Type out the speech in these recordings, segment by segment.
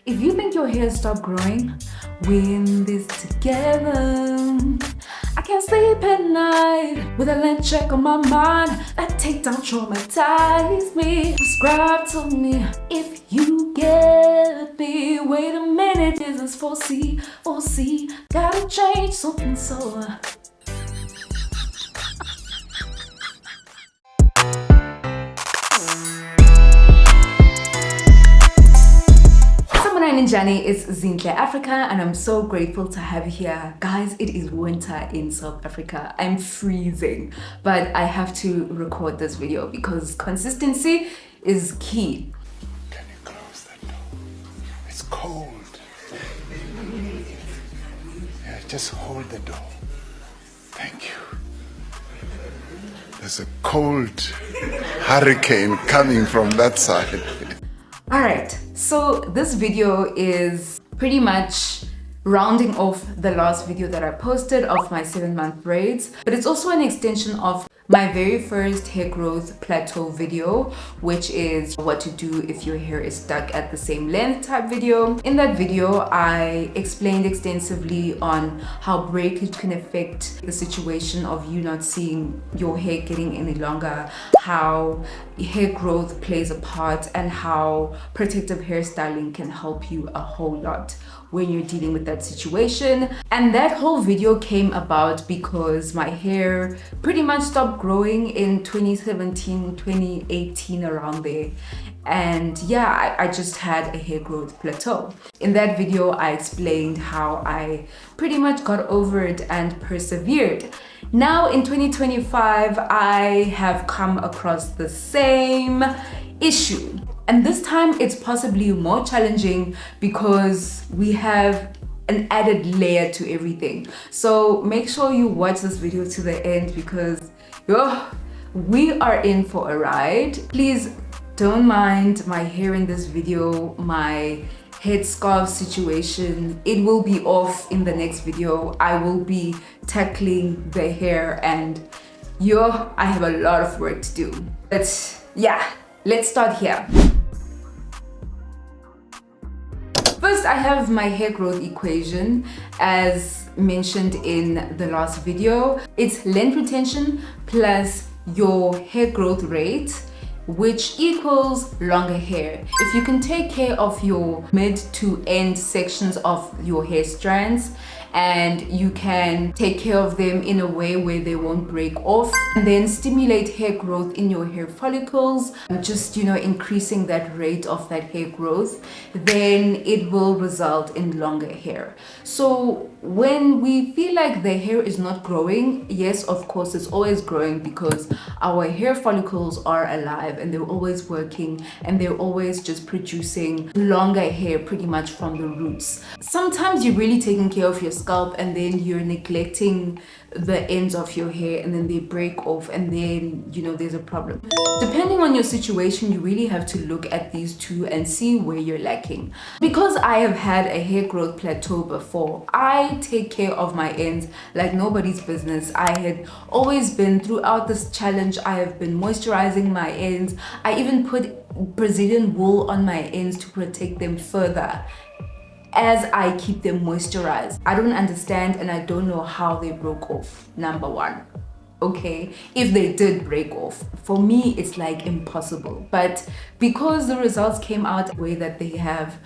If you think your hair stopped growing, we're in this together. I can't sleep at night with a lens check on my mind. That takedown traumatized me. Subscribe to me if you get me. Wait a minute, is this 4C? 4C, gotta change something so. Njani, it's Zinhle Africa, and I'm so grateful to have you here. Guys, it is winter in South Africa. I'm freezing, but I have to record this video because consistency is key. Can you close that door? It's cold. Yeah, just hold the door. Thank you. There's a cold hurricane coming from that side. Alright, so this video is pretty much rounding off the last video that I posted of my 7-month braids, but it's also an extension of my very first hair growth plateau video, which is what to do if your hair is stuck at the same length type video. In that video, I explained extensively on how breakage can affect the situation of you not seeing your hair getting any longer, how hair growth plays a part, and how protective hairstyling can help you a whole lot when you're dealing with that situation. And that whole video came about because my hair pretty much stopped growing in 2017, 2018, around there. And yeah, I just had a hair growth plateau. In that video, I explained how I pretty much got over it and persevered. Now in 2025, I have come across the same issue. And this time it's possibly more challenging because we have an added layer to everything. So make sure you watch this video to the end because we are in for a ride. Please don't mind my hair in this video, my headscarf situation. It will be off in the next video. I will be tackling the hair and I have a lot of work to do. But yeah, let's start here. First, I have my hair growth equation as mentioned in the last video. It's length retention plus your hair growth rate, which equals longer hair. If you can take care of your mid to end sections of your hair strands, and you can take care of them in a way where they won't break off, and then stimulate hair growth in your hair follicles, just increasing that rate of that hair growth, then it will result in longer hair. So when we feel like the hair is not growing, yes, of course it's always growing because our hair follicles are alive and they're always working and they're always just producing longer hair pretty much from the roots. Sometimes you're really taking care of your scalp and then you're neglecting the ends of your hair and then they break off and then there's a problem. Depending on your situation, you really have to look at these two and see where you're lacking. Because I have had a hair growth plateau before, I take care of my ends like nobody's business. I had always been, throughout this challenge, I have been moisturizing my ends. I even put Brazilian wool on my ends to protect them further as I keep them moisturized. I don't understand and I don't know how they broke off, number one. Okay, if they did break off, for me it's like impossible. But because the results came out the way that they have,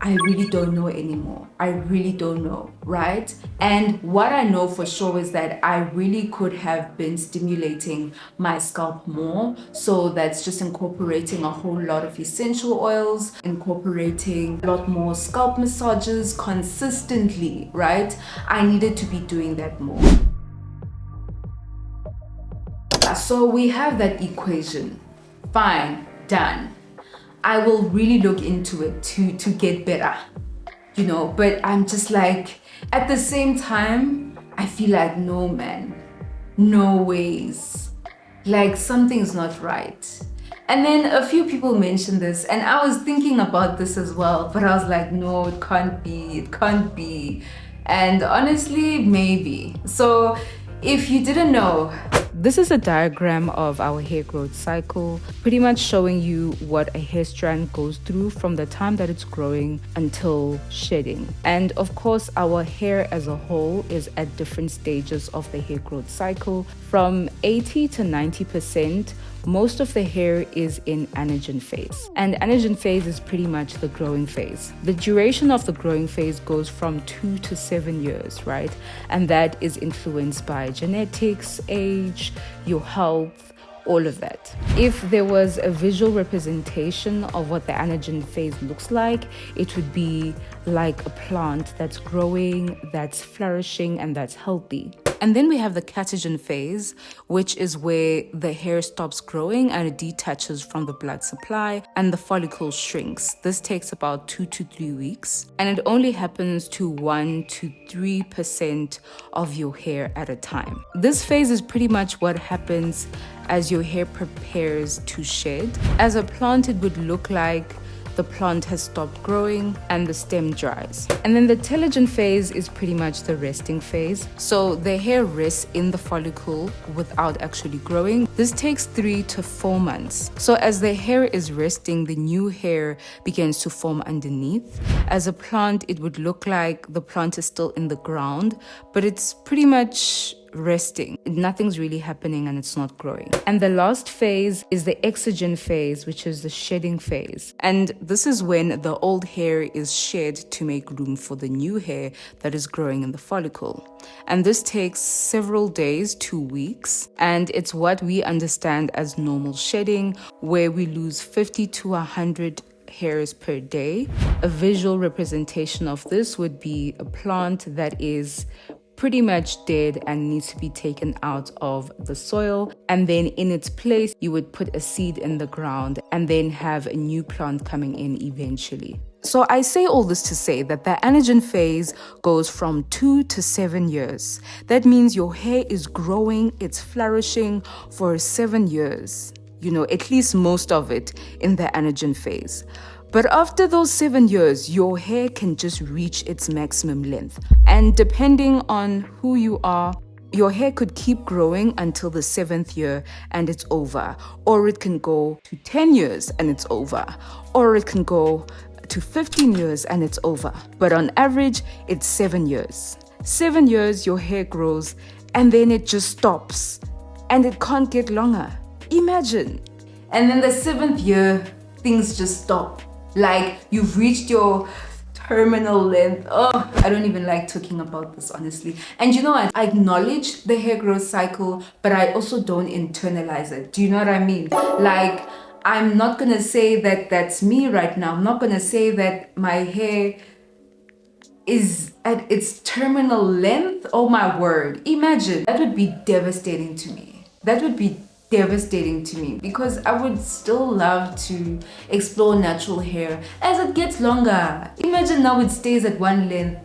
I really don't know anymore. I really don't know, right? And what I know for sure is that I really could have been stimulating my scalp more. So that's just incorporating a whole lot of essential oils, incorporating a lot more scalp massages consistently, right? I needed to be doing that more. So we have that equation. Fine, done. I will really look into it to get better, but I'm just like, at the same time, I feel like, no man, no ways, like something's not right. And then a few people mentioned this and I was thinking about this as well, but I was like, no, it can't be. And honestly, maybe. So If you didn't know, this is a diagram of our hair growth cycle, pretty much showing you what a hair strand goes through from the time that it's growing until shedding. And of course, our hair as a whole is at different stages of the hair growth cycle. From 80 to 90%, most of the hair is in anagen phase. And anagen phase is pretty much the growing phase. The duration of the growing phase goes from 2 to 7 years, right? And that is influenced by genetics, age, your health, all of that. If there was a visual representation of what the anagen phase looks like, it would be like a plant that's growing, that's flourishing, and that's healthy. And then we have the catagen phase, which is where the hair stops growing and it detaches from the blood supply and the follicle shrinks. This takes about 2 to 3 weeks, and it only happens to 1 to 3% of your hair at a time. This phase is pretty much what happens as your hair prepares to shed. As a plant, it would look like the plant has stopped growing and the stem dries. And then the telogen phase is pretty much the resting phase. So the hair rests in the follicle without actually growing. This takes 3 to 4 months. So as the hair is resting, the new hair begins to form underneath. As a plant, it would look like the plant is still in the ground, but it's pretty much resting. Nothing's really happening and it's not growing. And the last phase is the exogen phase, which is the shedding phase. And this is when the old hair is shed to make room for the new hair that is growing in the follicle. And this takes several days to weeks. And it's what we understand as normal shedding, where we lose 50 to 100 hairs per day. A visual representation of this would be a plant that is pretty much dead and needs to be taken out of the soil, and then in its place you would put a seed in the ground and then have a new plant coming in eventually. So I say all this to say that the anagen phase goes from 2 to 7 years. That means your hair is growing, it's flourishing for 7 years, at least most of it in the anagen phase. But after those 7 years, your hair can just reach its maximum length. And depending on who you are, your hair could keep growing until the 7th year and it's over. Or it can go to 10 years and it's over. Or it can go to 15 years and it's over. But on average, it's 7 years. 7 years, your hair grows and then it just stops. And it can't get longer. Imagine. And then the 7th year, things just stop. Like you've reached your terminal length. Oh, I don't even like talking about this, honestly. And you know what? I acknowledge the hair growth cycle, but I also don't internalize it. Do you know what I mean? Like, I'm not gonna say that that's me right now. I'm not gonna say that my hair is at its terminal length. Oh my word. Imagine. That would be devastating to me. That would be devastating to me, because I would still love to explore natural hair as it gets longer. Imagine now it stays at one length.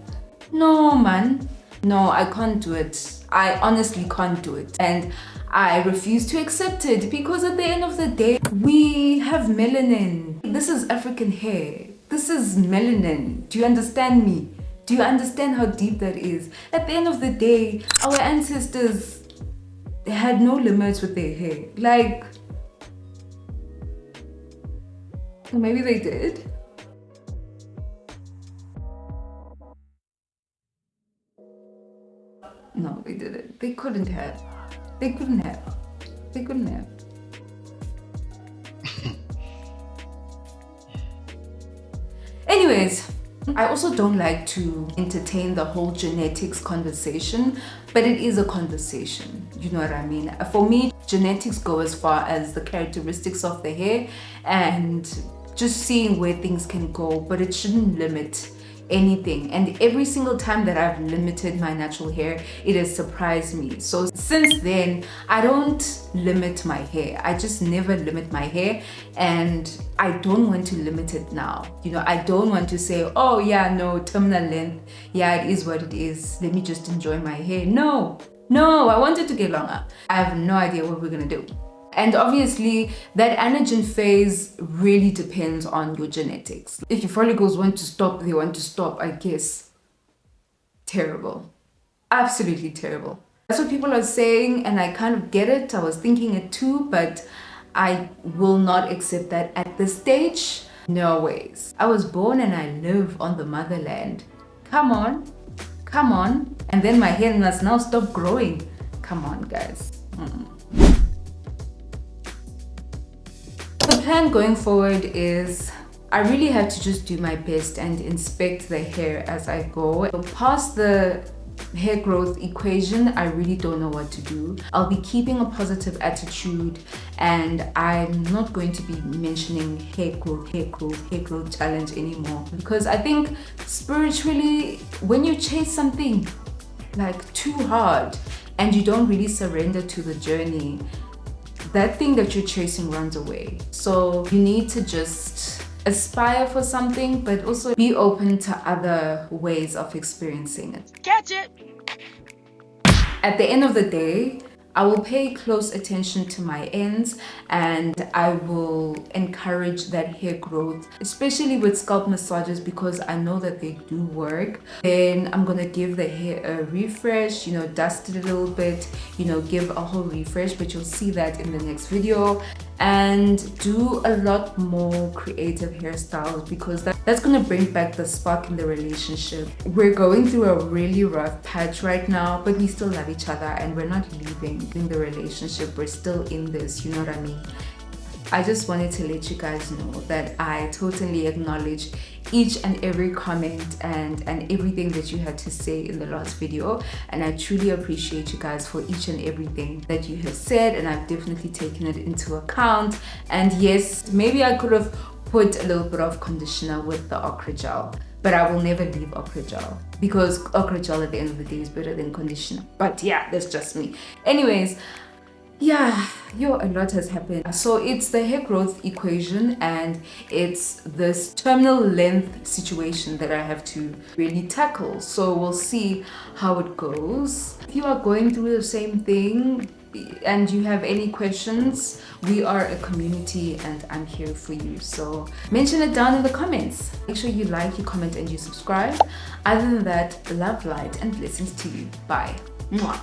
No, man. No, I can't do it. I honestly can't do it. And I refuse to accept it, because at the end of the day, we have melanin. This is African hair. This is melanin. Do you understand me? Do you understand how deep that is? At the end of the day, our ancestors, they had no limits with their hair. Like, maybe they did. No, they didn't. They couldn't have. They couldn't have. They couldn't have. Anyways, I also don't like to entertain the whole genetics conversation, but it is a conversation. You know what I mean? For me, genetics go as far as the characteristics of the hair and just seeing where things can go, but it shouldn't limit anything. And every single time that I've limited my natural hair, it has surprised me. So since then, I don't limit my hair. I just never limit my hair, and I don't want to limit it now. I don't want to say, oh yeah, no, terminal length, yeah, it is what it is, let me just enjoy my hair. No, I want it to get longer. I have no idea what we're gonna do. And obviously, that anagen phase really depends on your genetics. If your follicles want to stop, they want to stop, I guess. Terrible. Absolutely terrible. That's what people are saying, and I kind of get it. I was thinking it too, but I will not accept that at this stage. No ways. I was born and I live on the motherland. Come on, come on. And then my hair must now stop growing. Come on, guys. The plan going forward is I really have to just do my best and inspect the hair as I go. Past the hair growth equation, I really don't know what to do. I'll be keeping a positive attitude, and I'm not going to be mentioning hair growth challenge anymore, because I think spiritually, when you chase something like too hard and you don't really surrender to the journey, that thing that you're chasing runs away. So you need to just aspire for something, but also be open to other ways of experiencing it. Catch it! At the end of the day, I will pay close attention to my ends, and I will encourage that hair growth, especially with scalp massages, because I know that they do work. Then I'm gonna give the hair a refresh, dust it a little bit, give a whole refresh, but you'll see that in the next video. And do a lot more creative hairstyles, because that's gonna bring back the spark in the relationship. We're going through a really rough patch right now, but we still love each other and we're not leaving in the relationship. We're still in this, you know what I mean? I just wanted to let you guys know that I totally acknowledge each and every comment and everything that you had to say in the last video, and I truly appreciate you guys for each and everything that you have said, and I've definitely taken it into account. And yes, maybe I could have put a little bit of conditioner with the ochre gel, but I will never leave ochre gel, because ochre gel at the end of the day is better than conditioner. But yeah, that's just me. Anyways, yeah, a lot has happened. So it's the hair growth equation, and it's this terminal length situation that I have to really tackle. So we'll see how it goes. If you are going through the same thing and you have any questions, we are a community and I'm here for you. So mention it down in the comments. Make sure you like, you comment, and you subscribe. Other than that, love, light, and blessings to you. Bye. Mwah.